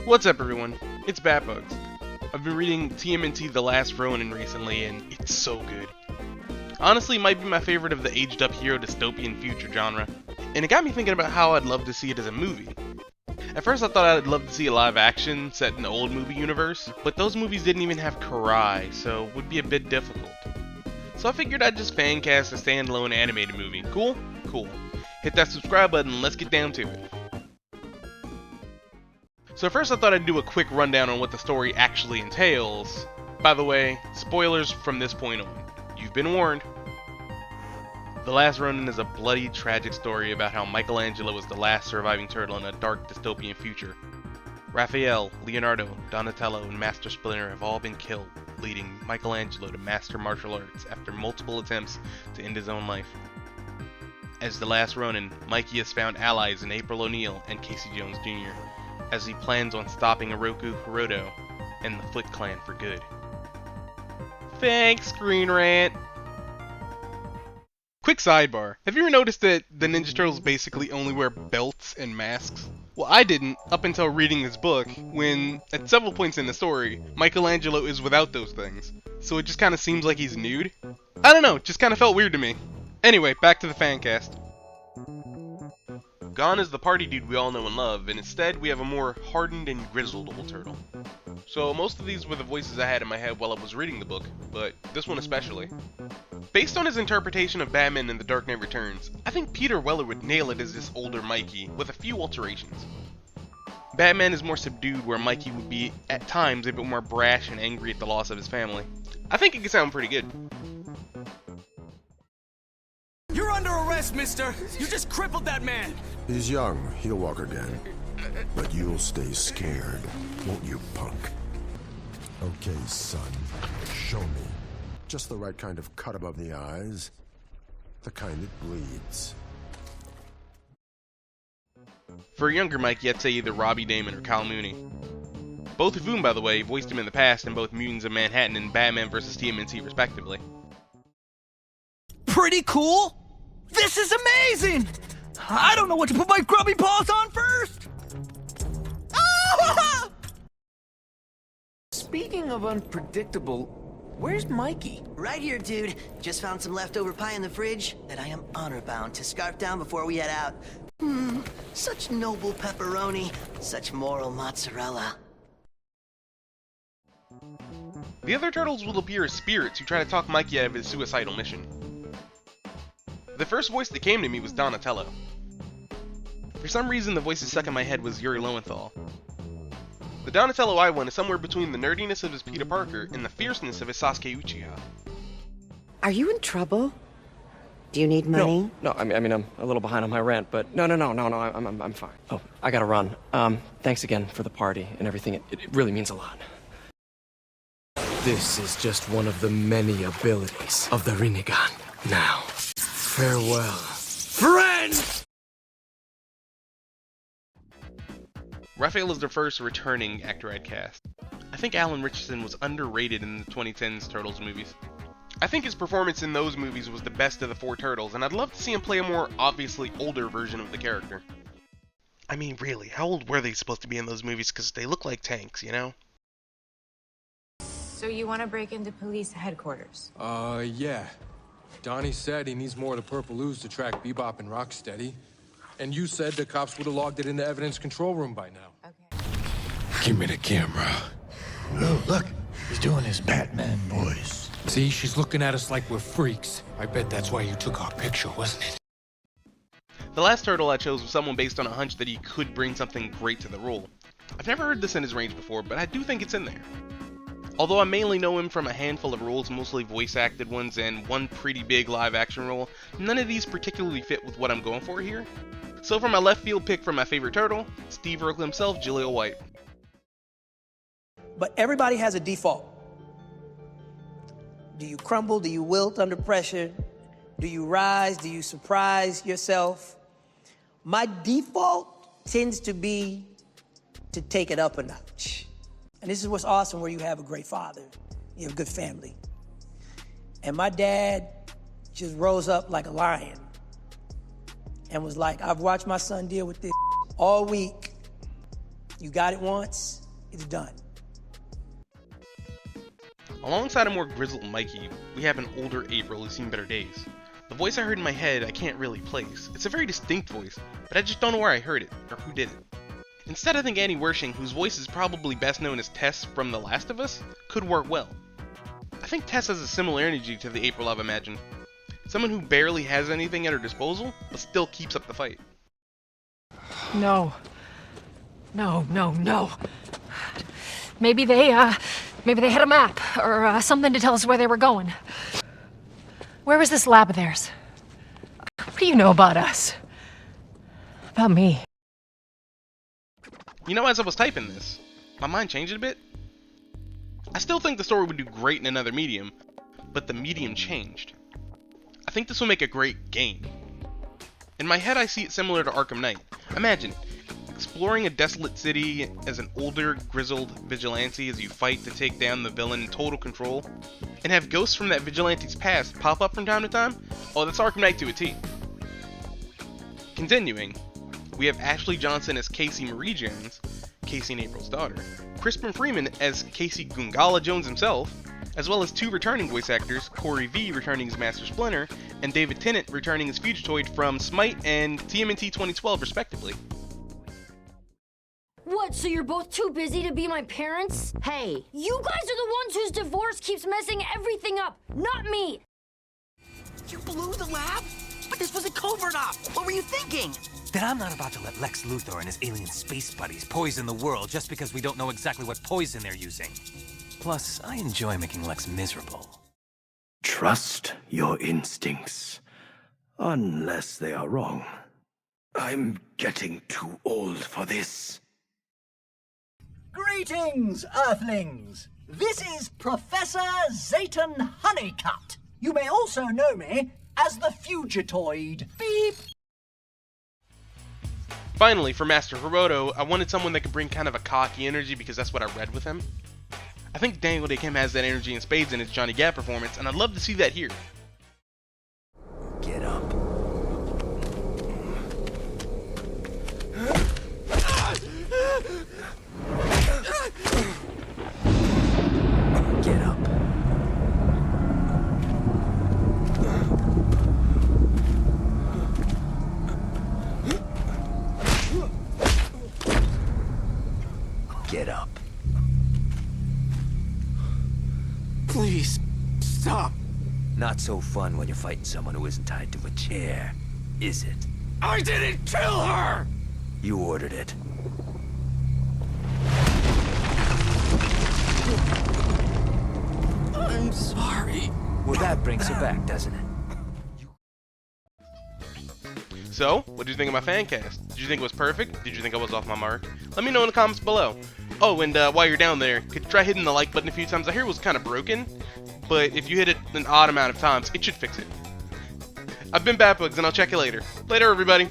What's up, everyone? It's Batbugs. I've been reading TMNT The Last Ronin recently, and it's so good. Honestly, it might be my favorite of the aged-up hero dystopian future genre, and it got me thinking about how I'd love to see it as a movie. At first I thought I'd love to see a live action set in the old movie universe, but those movies didn't even have karai, so it would be a bit difficult. So I figured I'd just fancast a standalone animated movie. Cool? Cool. Hit that subscribe button and let's get down to it. So first I thought I'd do a quick rundown on what the story actually entails. By the way, spoilers from this point on. You've been warned. The Last Ronin is a bloody, tragic story about how Michelangelo was the last surviving turtle in a dark dystopian future. Raphael, Leonardo, Donatello, and Master Splinter have all been killed, leading Michelangelo to master martial arts after multiple attempts to end his own life. As the Last Ronin, Mikey has found allies in April O'Neil and Casey Jones Jr., as he plans on stopping Oroku Hiroto and the Foot Clan for good. Thanks, Screen Rant! Quick sidebar, have you ever noticed that the Ninja Turtles basically only wear belts and masks? Well, I didn't, up until reading this book, when, at several points in the story, Michelangelo is without those things. So it just kinda seems like he's nude. I don't know, it just kinda felt weird to me. Anyway, back to the fancast. Gone is the party dude we all know and love, and instead we have a more hardened and grizzled old turtle. So most of these were the voices I had in my head while I was reading the book, but this one especially. Based on his interpretation of Batman in The Dark Knight Returns, I think Peter Weller would nail it as this older Mikey, with a few alterations. Batman is more subdued, where Mikey would be, at times, a bit more brash and angry at the loss of his family. I think it could sound pretty good. You're under arrest, mister! You just crippled that man! He's young, he'll walk again. But you'll stay scared, won't you, punk? Okay, son, show me. Just the right kind of cut above the eyes. The kind that bleeds. For a younger Mikey, I'd say either Robbie Damon or Kyle Mooney. Both of whom, by the way, voiced him in the past in both Mutants of Manhattan and Batman vs. TMNT respectively. Pretty cool? This is amazing! I don't know what to put my grubby paws on first! Ah! Speaking of unpredictable, where's Mikey? Right here, dude. Just found some leftover pie in the fridge that I am honor-bound to scarf down before we head out. Such noble pepperoni, such moral mozzarella. The other turtles will appear as spirits who try to talk Mikey out of his suicidal mission. The first voice that came to me was Donatello. For some reason, the voice that stuck in my head was Yuri Lowenthal. The Donatello I want is somewhere between the nerdiness of his Peter Parker and the fierceness of his Sasuke Uchiha. Are you in trouble? Do you need money? No, I mean, I'm a little behind on my rent, but no, I'm fine. Oh, I gotta run. Thanks again for the party and everything. It really means a lot. This is just one of the many abilities of the Rinnegan. Now, farewell, friend! Raphael is the first returning actor I'd cast. I think Alan Ritchson was underrated in the 2010s Turtles movies. I think his performance in those movies was the best of the four Turtles, and I'd love to see him play a more obviously older version of the character. I mean, really, how old were they supposed to be in those movies? Because they look like tanks, you know? So you want to break into police headquarters? Yeah. Donnie said he needs more of the purple ooze to track Bebop and Rocksteady. And you said the cops would have logged it in the evidence control room by now. Okay. Give me the camera. Oh, look. He's doing his Batman voice. See, she's looking at us like we're freaks. I bet that's why you took our picture, wasn't it? The last turtle I chose was someone based on a hunch that he could bring something great to the role. I've never heard this in his range before, but I do think it's in there. Although I mainly know him from a handful of roles, mostly voice-acted ones, and one pretty big live-action role, none of these particularly fit with what I'm going for here. So for my left-field pick for my favorite turtle, Steve Urkel himself, Jaleel White. But everybody has a default. Do you crumble? Do you wilt under pressure? Do you rise? Do you surprise yourself? My default tends to be to take it up a notch. And this is what's awesome, where you have a great father, you have a good family. And my dad just rose up like a lion and was like, I've watched my son deal with this all week. You got it once, it's done. Alongside a more grizzled Mikey, we have an older April who's seen better days. The voice I heard in my head I can't really place. It's a very distinct voice, but I just don't know where I heard it, or who did it. Instead, I think Annie Wershing, whose voice is probably best known as Tess from The Last of Us, could work well. I think Tess has a similar energy to the April I've imagined. Someone who barely has anything at her disposal, but still keeps up the fight. No. No, no, no. Maybe they had a map, or something to tell us where they were going. Where was this lab of theirs? What do you know about us? About me? You know, as I was typing this, my mind changed a bit. I still think the story would do great in another medium, but the medium changed. I think this will make a great game. In my head, I see it similar to Arkham Knight. Imagine exploring a desolate city as an older, grizzled vigilante as you fight to take down the villain in total control, and have ghosts from that vigilante's past pop up from time to time. Oh, that's Arkham Knight to a T. Continuing, we have Ashley Johnson as Casey Marie Jones, Casey and April's daughter, Crispin Freeman as Casey Gungala Jones himself, as well as two returning voice actors, Corey V returning as Master Splinter, and David Tennant returning as Fugitoid from Smite and TMNT 2012 respectively. What, so you're both too busy to be my parents? Hey, you guys are the ones whose divorce keeps messing everything up, not me! You blew the lab? But this was a covert op! What were you thinking? That I'm not about to let Lex Luthor and his alien space buddies poison the world just because we don't know exactly what poison they're using. Plus, I enjoy making Lex miserable. Trust your instincts, unless they are wrong. I'm getting too old for this. Greetings, Earthlings! This is Professor Zayton Honeycutt. You may also know me as the Fugitoid. Beep! Finally, for Master Hiroto, I wanted someone that could bring kind of a cocky energy because that's what I read with him. I think Daniel Day Kim has that energy in spades in his Johnny Gat performance, and I'd love to see that here. Get up. Get up. Get up. Please, stop. Not so fun when you're fighting someone who isn't tied to a chair, is it? I didn't kill her! You ordered it. I'm sorry. Well, that brings her back, doesn't it? So, what did you think of my fan cast? Did you think it was perfect? Did you think I was off my mark? Let me know in the comments below. Oh, and while you're down there, could you try hitting the like button a few times? I hear it was kind of broken, but if you hit it an odd amount of times, it should fix it. I've been Batbugs, and I'll check you later. Later, everybody.